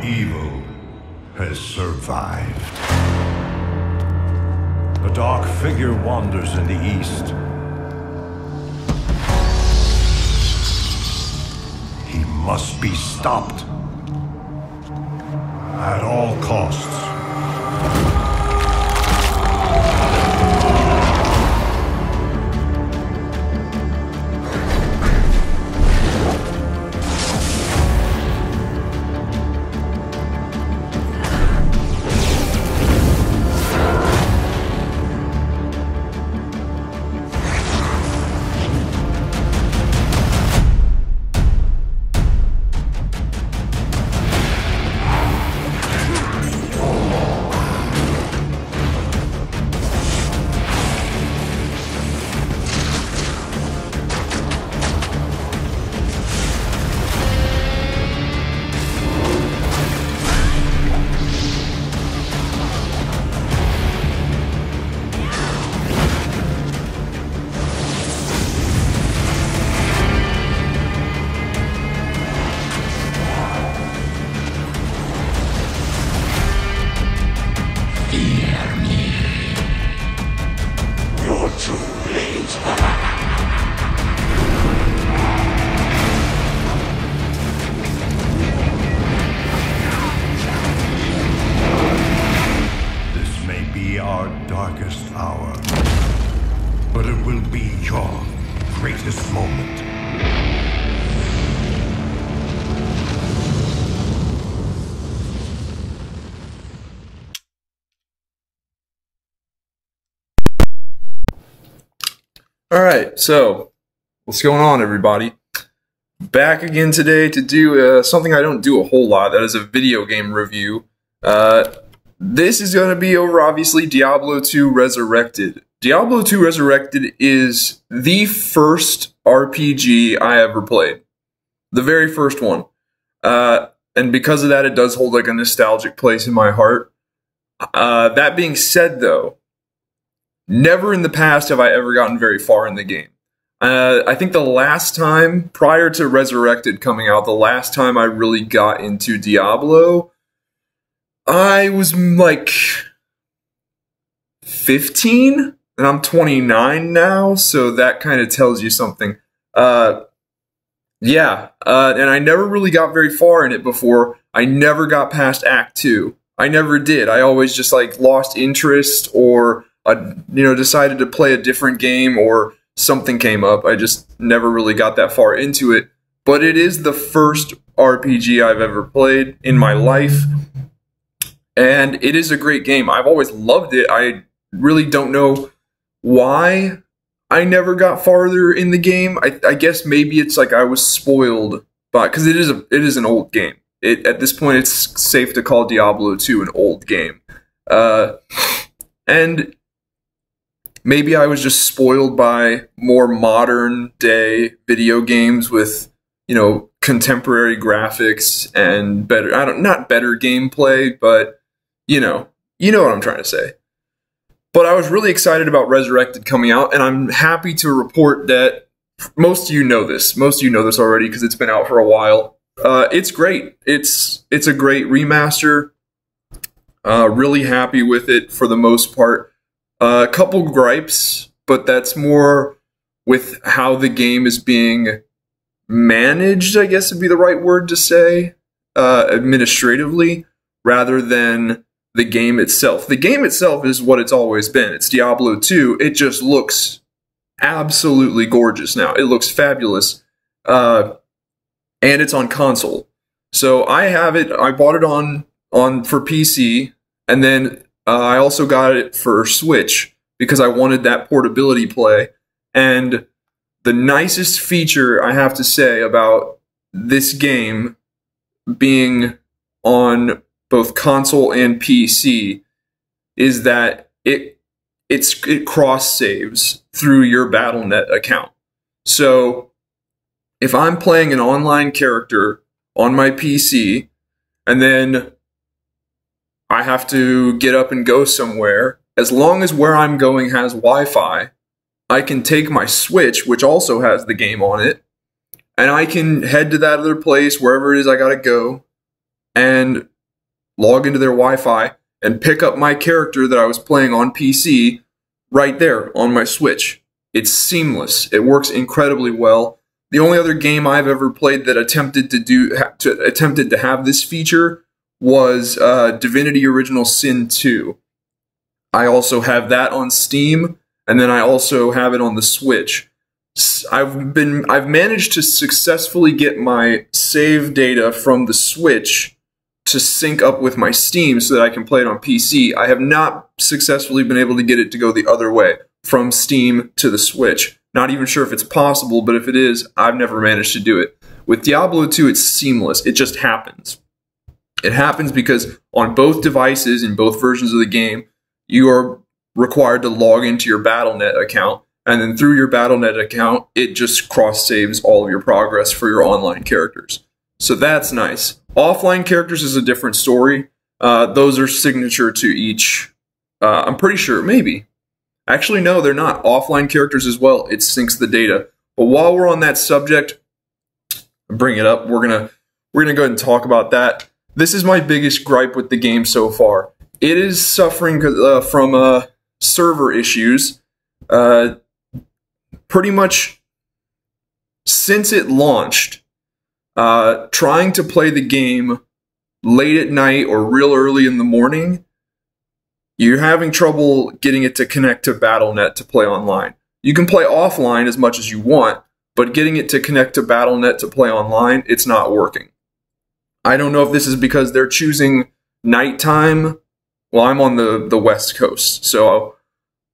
evil has survived. A dark figure wanders in the east. He must be stopped at all costs. Our darkest hour, but it will be your greatest moment. Alright, so what's going on, everybody? Back again today to do something I don't do a whole lot. That is a video game review. This is going to be over, obviously, Diablo II Resurrected. Diablo II Resurrected is the first RPG I ever played. The very first one. And because of that, it does hold like a nostalgic place in my heart. That being said, though, never in the past have I ever gotten very far in the game. I think the last time, prior to Resurrected coming out, the last time I really got into Diablo, I was like 15, and I'm 29 now, so that kind of tells you something. And I never really got very far in it before. I never got past Act 2. I never did. I always just like lost interest, or decided to play a different game, or something came up. I just never really got that far into it. But it is the first RPG I've ever played in my life. And it is a great game. I've always loved it. I really don't know why I never got farther in the game. I guess maybe it's like I was spoiled by, because it is an old game. At this point, it's safe to call Diablo 2 an old game. And maybe I was just spoiled by more modern day video games with, contemporary graphics and better, not better gameplay, but you know what I'm trying to say. But I was really excited about Resurrected coming out, and I'm happy to report that most of you know this. Most of you know this already because it's been out for a while. It's great. It's a great remaster. Really happy with it for the most part. A couple gripes, but that's more with how the game is being managed, I guess would be the right word to say, administratively, rather than the game itself. The game itself is what it's always been. It's Diablo 2. It just looks absolutely gorgeous now. It looks fabulous. And it's on console. So I have it. I bought it on for PC, and then I also got it for Switch because I wanted that portability play. And the nicest feature I have to say about this game being on both console and PC is that it cross saves through your Battle.net account. So if I'm playing an online character on my PC and then I have to get up and go somewhere, as long as where I'm going has Wi-Fi, I can take my Switch, which also has the game on it, and I can head to that other place, wherever it is I gotta go, and log into their Wi-Fi, and pick up my character that I was playing on PC right there on my Switch. It's seamless. It works incredibly well. The only other game I've ever played that attempted to have this feature was Divinity Original Sin 2. I also have that on Steam, and then I also have it on the Switch. I've managed to successfully get my save data from the Switch to sync up with my Steam so that I can play it on PC. I have not successfully been able to get it to go the other way, from Steam to the Switch. Not even sure if it's possible, but if it is, I've never managed to do it. With Diablo 2, it's seamless. It just happens. It happens because on both devices, in both versions of the game, you are required to log into your Battle.net account, and then through your Battle.net account, it just cross-saves all of your progress for your online characters. So that's nice. Offline characters is a different story. Those are signature to each. I'm pretty sure, maybe. Actually, no, they're not. Offline characters as well. It syncs the data. But while we're on that subject, bring it up. We're gonna go ahead and talk about that. This is my biggest gripe with the game so far. It is suffering from server issues. Pretty much since it launched, trying to play the game late at night or real early in the morning, you're having trouble getting it to connect to Battle.net to play online. You can play offline as much as you want, but getting it to connect to Battle.net to play online, it's not working. I don't know if this is because they're choosing nighttime. Well, I'm on the West Coast, so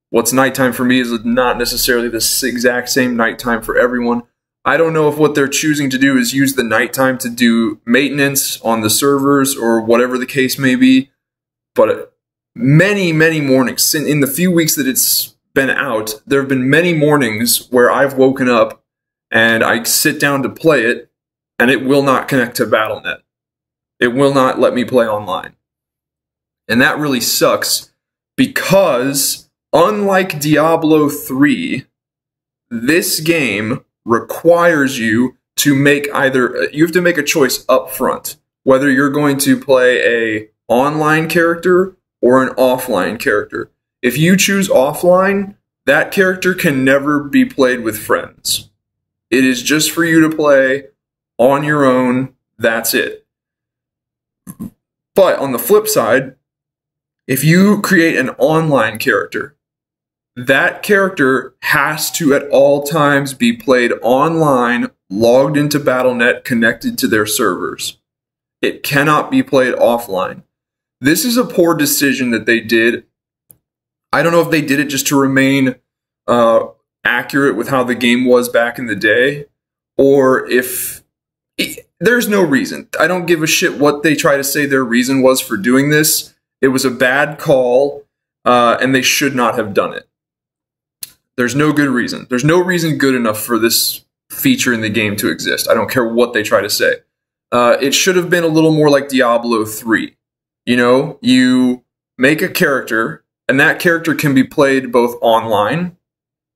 what's nighttime for me is not necessarily the exact same nighttime for everyone. I don't know if what they're choosing to do is use the nighttime to do maintenance on the servers or whatever the case may be, but many mornings, in the few weeks that it's been out, there have been many mornings where I've woken up and I sit down to play it, and it will not connect to Battle.net. It will not let me play online. And that really sucks because, unlike Diablo 3, this game requires you to make you have to make a choice up front, whether you're going to play a online character or an offline character. If you choose offline, that character can never be played with friends. It is just for you to play on your own. That's it. But on the flip side, if you create an online character, that character has to at all times be played online, logged into Battle.net, connected to their servers. It cannot be played offline. This is a poor decision that they did. I don't know if they did it just to remain accurate with how the game was back in the day, or if there's no reason. I don't give a shit what they try to say their reason was for doing this. It was a bad call, and they should not have done it. There's no good reason. There's no reason good enough for this feature in the game to exist. I don't care what they try to say. It should have been a little more like Diablo 3. You know, you make a character, and that character can be played both online,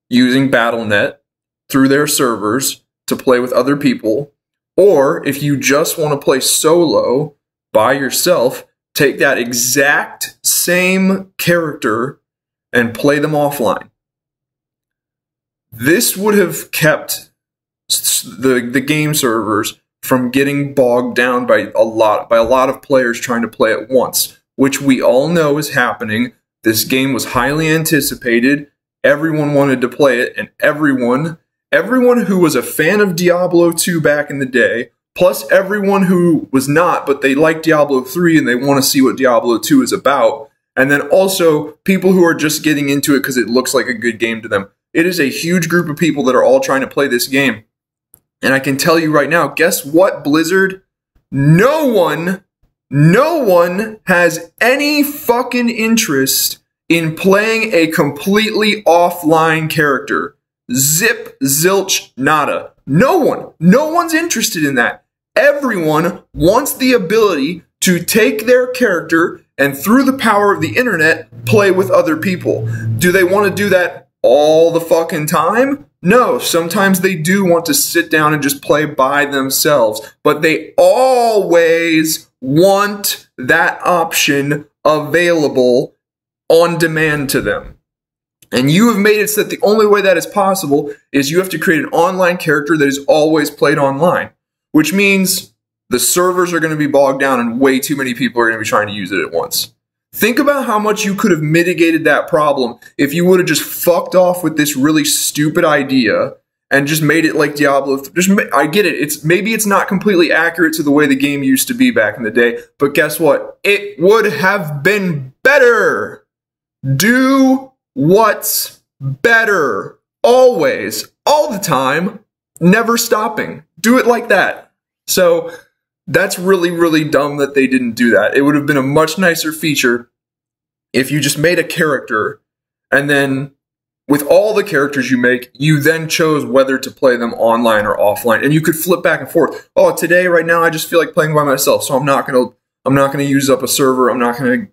using Battle.net, through their servers, to play with other people, or if you just want to play solo, by yourself, take that exact same character and play them offline. This would have kept the game servers from getting bogged down by a lot of players trying to play at once, which we all know is happening. This game was highly anticipated. Everyone wanted to play it, and everyone who was a fan of Diablo 2 back in the day, plus everyone who was not, but they like Diablo 3 and they want to see what Diablo 2 is about, and then also people who are just getting into it because it looks like a good game to them. It is a huge group of people that are all trying to play this game. And I can tell you right now, guess what, Blizzard? No one has any fucking interest in playing a completely offline character. Zip, zilch, nada. No one's interested in that. Everyone wants the ability to take their character and, through the power of the internet, play with other people. Do they want to do that all the fucking time? No, sometimes they do want to sit down and just play by themselves, but they always want that option available on demand to them. And you have made it so that the only way that is possible is you have to create an online character that is always played online, which means the servers are going to be bogged down and way too many people are going to be trying to use it at once. Think about how much you could have mitigated that problem if you would have just fucked off with this really stupid idea and just made it like Diablo. I get it. Maybe it's not completely accurate to the way the game used to be back in the day, but guess what? It would have been better. Do what's better. Always. All the time. Never stopping. Do it like that. So that's really, really dumb that they didn't do that. It would have been a much nicer feature if you just made a character and then with all the characters you make, you then chose whether to play them online or offline, and you could flip back and forth. Oh, today, right now, I just feel like playing by myself, so I'm not gonna use up a server. I'm not gonna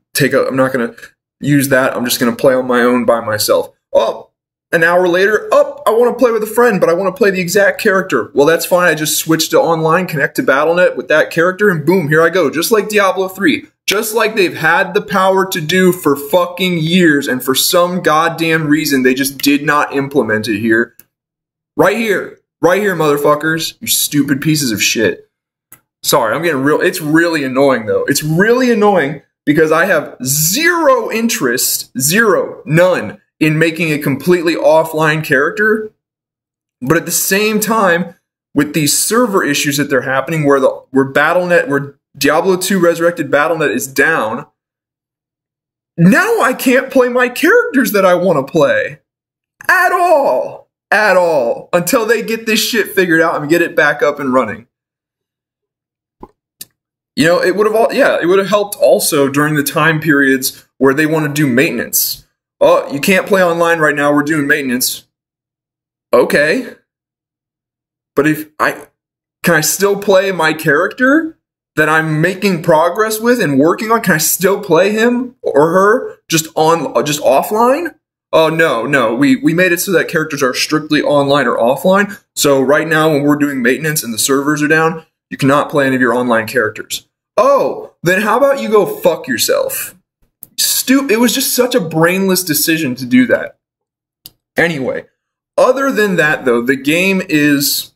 use that. I'm just gonna play on my own by myself. Oh, an hour later, I want to play with a friend, but I want to play the exact character. Well, that's fine. I just switch to online, connect to Battle.net with that character, and boom, here I go. Just like Diablo 3. Just like they've had the power to do for fucking years, and for some goddamn reason, they just did not implement it here. Right here. Right here, motherfuckers. You stupid pieces of shit. Sorry, I'm getting real. It's really annoying, though. It's really annoying because I have zero interest, none, in making a completely offline character. But at the same time, with these server issues that they're happening where Battle.net, where Diablo II Resurrected Battle.net is down, now I can't play my characters that I want to play. At all. At all. Until they get this shit figured out and get it back up and running. You know, it would have helped also during the time periods where they want to do maintenance. Oh, you can't play online right now, we're doing maintenance. Okay. But can I still play my character that I'm making progress with and working on? Can I still play him or her just offline? Oh, no. We made it so that characters are strictly online or offline. So right now when we're doing maintenance and the servers are down, you cannot play any of your online characters. Oh, then how about you go fuck yourself? It was just such a brainless decision to do that. Anyway, other than that though, the game it's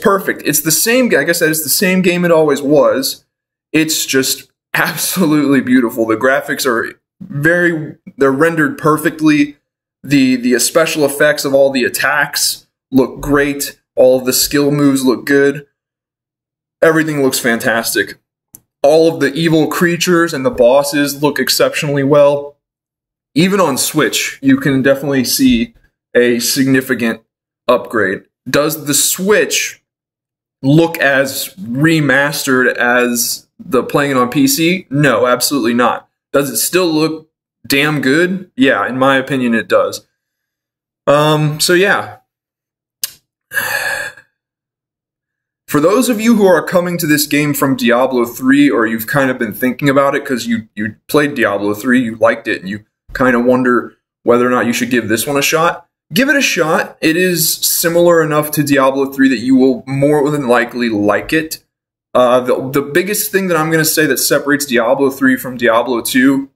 perfect. It's the same, like I said, it's the same game it always was. It's just absolutely beautiful. The graphics are they're rendered perfectly. The special effects of all the attacks look great. All of the skill moves look good. Everything looks fantastic. All of the evil creatures and the bosses look exceptionally well. Even on Switch, you can definitely see a significant upgrade. Does the Switch look as remastered as the playing it on PC? No, absolutely not. Does it still look damn good? Yeah, in my opinion, it does. So yeah. For those of you who are coming to this game from Diablo 3, or you've kind of been thinking about it because you played Diablo 3, you liked it, and you kind of wonder whether or not you should give this one a shot, give it a shot. It is similar enough to Diablo 3 that you will more than likely like it. The biggest thing that I'm going to say that separates Diablo 3 from Diablo 2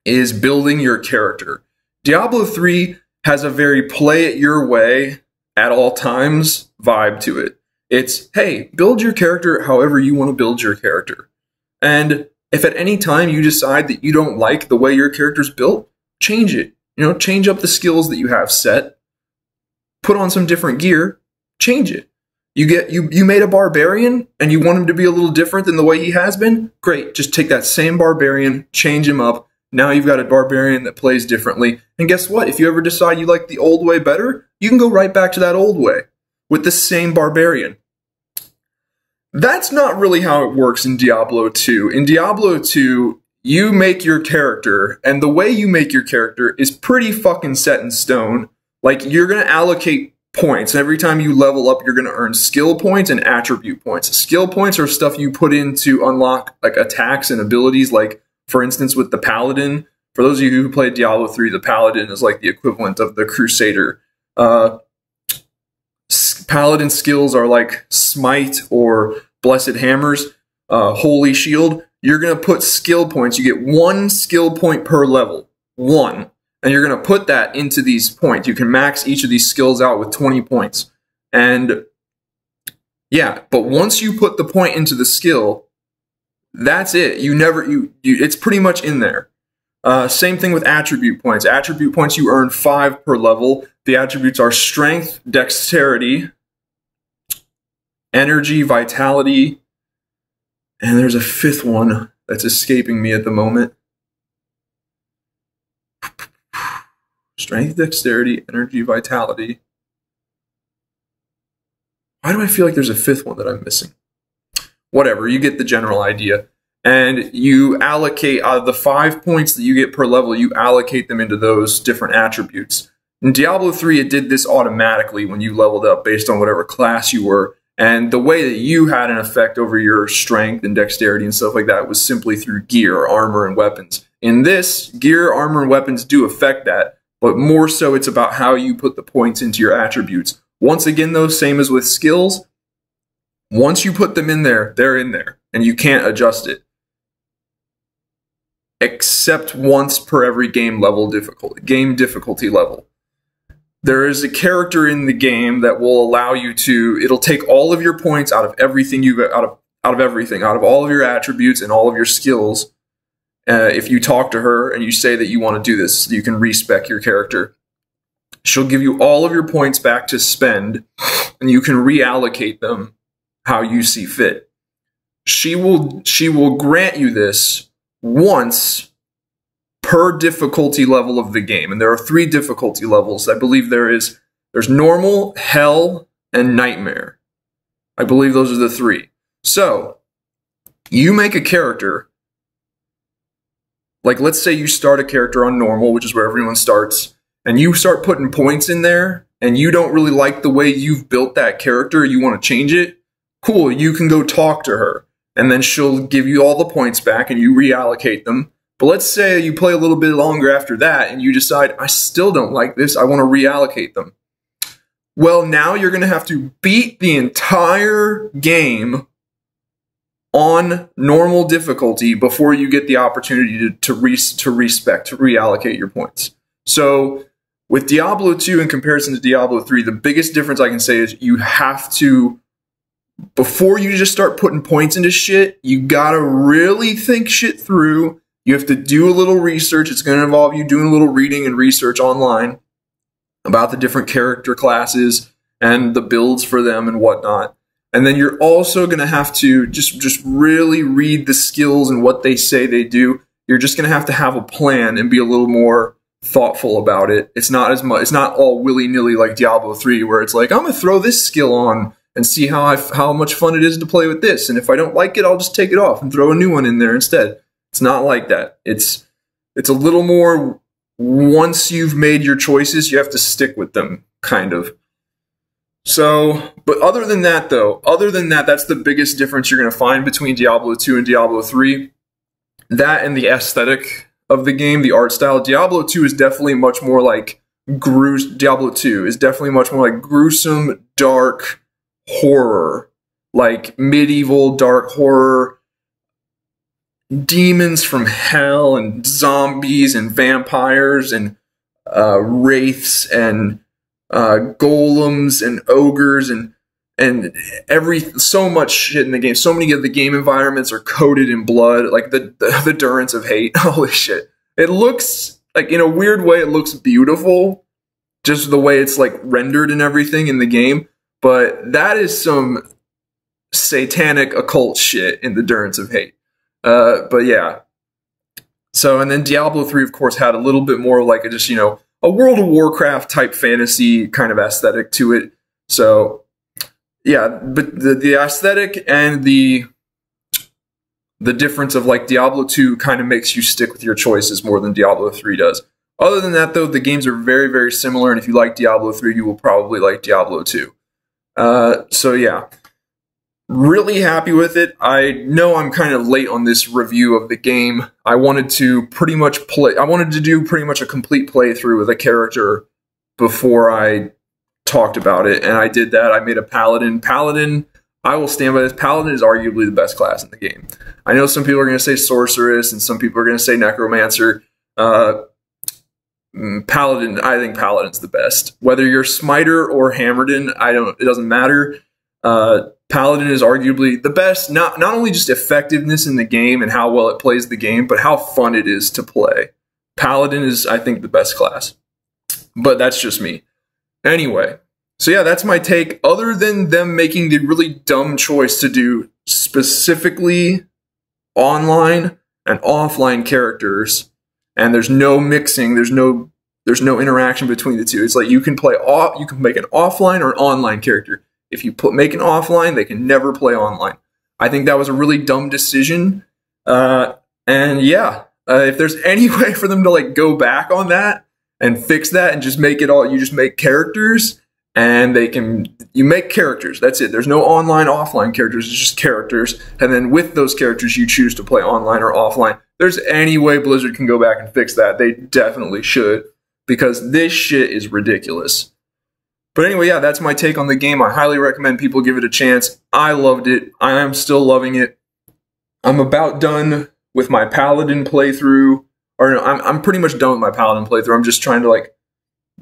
is building your character. Diablo 3 has a very play it your way at all times vibe to it. It's, hey, build your character however you want to build your character. And if at any time you decide that you don't like the way your character's built, change it. You know, change up the skills that you have set. Put on some different gear. Change it. You made a barbarian and you want him to be a little different than the way he has been? Great. Just take that same barbarian, change him up. Now you've got a barbarian that plays differently. And guess what? If you ever decide you like the old way better, you can go right back to that old way with the same barbarian. That's not really how it works in Diablo 2. In Diablo 2, you make your character, and the way you make your character is pretty fucking set in stone. Like, you're going to allocate points. Every time you level up, you're going to earn skill points and attribute points. Skill points are stuff you put in to unlock, like, attacks and abilities, like, for instance, with the Paladin. For those of you who played Diablo 3, the Paladin is like the equivalent of the Crusader. Paladin skills are like Smite or Blessed Hammers. Holy Shield, you're going to put skill points. You get 1 skill point per level. 1. And you're going to put that into these points. You can max each of these skills out with 20 points. And yeah, but once you put the point into the skill, that's it. It's pretty much in there. Same thing with attribute points. Attribute points, you earn 5 per level. The attributes are strength, dexterity, energy, vitality, and there's a 5th one that's escaping me at the moment. Strength, dexterity, energy, vitality. Why do I feel like there's a 5th one that I'm missing? Whatever, you get the general idea. And you allocate, out of the 5 points that you get per level, you allocate them into those different attributes. In Diablo 3, it did this automatically when you leveled up based on whatever class you were. And the way that you had an effect over your strength and dexterity and stuff like that was simply through gear, armor, and weapons. In this, gear, armor, and weapons do affect that, but more so it's about how you put the points into your attributes. Once again, though, same as with skills, once you put them in there, they're in there, and you can't adjust it. Except once per every game difficulty level. There is a character in the game that will allow you to, it'll take all of your points out of everything out of all of your attributes and all of your skills. If you talk to her and you say that you want to do this, you can respec your character. She'll give you all of your points back to spend, and you can reallocate them how you see fit. She will grant you this once per difficulty level of the game, and there are 3 difficulty levels. I believe there's normal, hell, and nightmare. I believe those are the 3. So you make a character, like let's say you start a character on normal, which is where everyone starts, and you start putting points in there, and you don't really like the way you've built that character, you want to change it, cool, you can go talk to her, and then she'll give you all the points back, and you reallocate them. But let's say you play a little bit longer after that, and you decide, I still don't like this, I want to reallocate them. Well, now you're going to have to beat the entire game on normal difficulty before you get the opportunity to reallocate your points. So with Diablo 2 in comparison to Diablo 3, the biggest difference I can say is you have to, before you just start putting points into shit, you gotta really think shit through. You have to do a little research. It's going to involve you doing a little reading and research online about the different character classes and the builds for them and whatnot. And then you're also going to have to just really read the skills and what they say they do. You're just going to have a plan and be a little more thoughtful about it. It's not as much, it's not all willy-nilly like Diablo 3 where it's like, I'm going to throw this skill on and see how much fun it is to play with this. And if I don't like it, I'll just take it off and throw a new one in there instead. It's not like that. It's a little more, once you've made your choices, you have to stick with them, kind of. So, but other than that, that's the biggest difference you're going to find between Diablo 2 and Diablo 3. That and the aesthetic of the game, the art style. Diablo 2 is definitely much more like Diablo 2 is definitely much more like gruesome, dark horror, like medieval dark horror. Demons from hell and zombies and vampires and wraiths and golems and ogres and so much shit in the game. So many of the game environments are coated in blood, like the Durance of Hate. Holy shit! It looks like, in a weird way, it looks beautiful, just the way it's like rendered and everything in the game. But that is some satanic occult shit in the Durance of Hate. But yeah. So, and then Diablo 3, of course, had a little bit more like just, a World of Warcraft type fantasy kind of aesthetic to it. So, yeah, but the aesthetic and the difference of like Diablo 2 kind of makes you stick with your choices more than Diablo 3 does. Other than that, though, the games are very, very similar, and if you like Diablo 3, you will probably like Diablo 2. So yeah. Really happy with it. I know I'm kind of late on this review of the game. I wanted to do pretty much a complete playthrough with a character before I talked about it, and I did that. I made a paladin. Paladin, I will stand by this. Paladin is arguably the best class in the game. I know some people are going to say Sorceress, and some people are going to say Necromancer. Paladin, I think Paladin's the best. Whether you're Smiter or Hammerden, it doesn't matter. Paladin is arguably the best, not only just effectiveness in the game and how well it plays the game, but how fun it is to play. Paladin is, I think, the best class. But that's just me. Anyway, so yeah, that's my take. Other than them making the really dumb choice to do specifically online and offline characters, and there's no mixing, there's no interaction between the two. It's like you can make an offline or an online character. If you make an offline, they can never play online. I think that was a really dumb decision. And yeah, if there's any way for them to like go back on that and fix that and just make it all, you just make characters and you make characters. That's it. There's no online, offline characters. It's just characters. And then with those characters, you choose to play online or offline. If there's any way Blizzard can go back and fix that, they definitely should, because this shit is ridiculous. But anyway, yeah, that's my take on the game. I highly recommend people give it a chance. I loved it. I am still loving it. I'm about done with my Paladin playthrough. Or no, I'm pretty much done with my Paladin playthrough. I'm just trying to like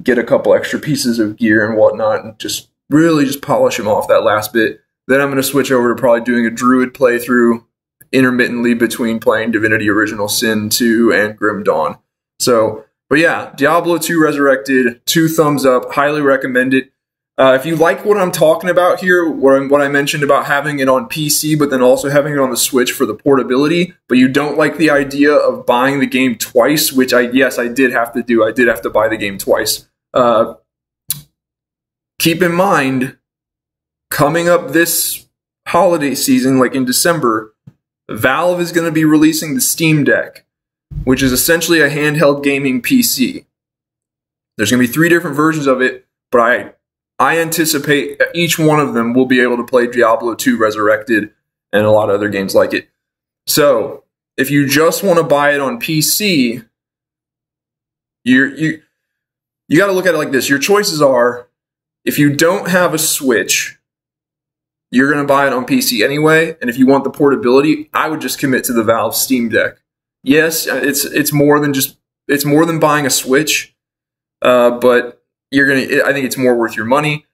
get a couple extra pieces of gear and whatnot and just really just polish them off that last bit. Then I'm going to switch over to probably doing a Druid playthrough intermittently between playing Divinity Original Sin 2 and Grim Dawn. So, but yeah, Diablo II Resurrected, 2 thumbs up, highly recommend it. If you like what I'm talking about here, what I mentioned about having it on PC, but then also having it on the Switch for the portability, but you don't like the idea of buying the game twice, which yes, I did have to do. I did have to buy the game twice. Keep in mind, coming up this holiday season, like in December, Valve is going to be releasing the Steam Deck, which is essentially a handheld gaming PC. There's going to be 3 different versions of it, but I anticipate each one of them will be able to play Diablo II Resurrected and a lot of other games like it. So, if you just want to buy it on PC, you got to look at it like this. Your choices are, if you don't have a Switch, you're going to buy it on PC anyway, and if you want the portability, I would just commit to the Valve Steam Deck. Yes, it's more than buying a Switch, but I think it's more worth your money.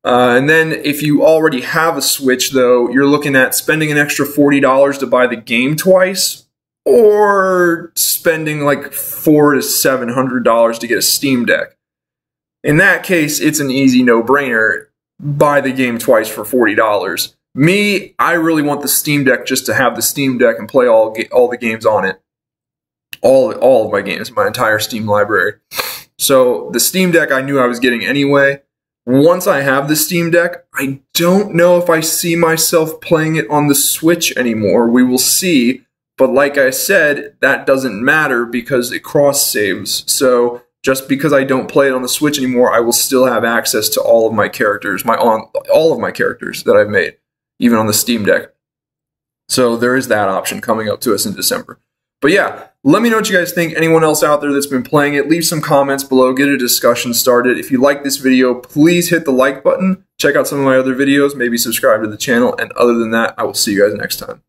And then if you already have a Switch, though, you're looking at spending an extra $40 to buy the game twice, or spending like $400 to $700 to get a Steam Deck. In that case, it's an easy no-brainer. Buy the game twice for $40. Me, I really want the Steam Deck just to have the Steam Deck and play all the games on it. All of my games, my entire Steam library. So the Steam Deck I knew I was getting anyway. Once I have the Steam Deck, I don't know if I see myself playing it on the Switch anymore. We will see. But like I said, that doesn't matter because it cross-saves. So just because I don't play it on the Switch anymore, I will still have access to all of my characters, all of my characters that I've made, even on the Steam Deck. So there is that option coming up to us in December. But yeah, let me know what you guys think. Anyone else out there that's been playing it, leave some comments below, get a discussion started. If you like this video, please hit the like button. Check out some of my other videos, maybe subscribe to the channel. And other than that, I will see you guys next time.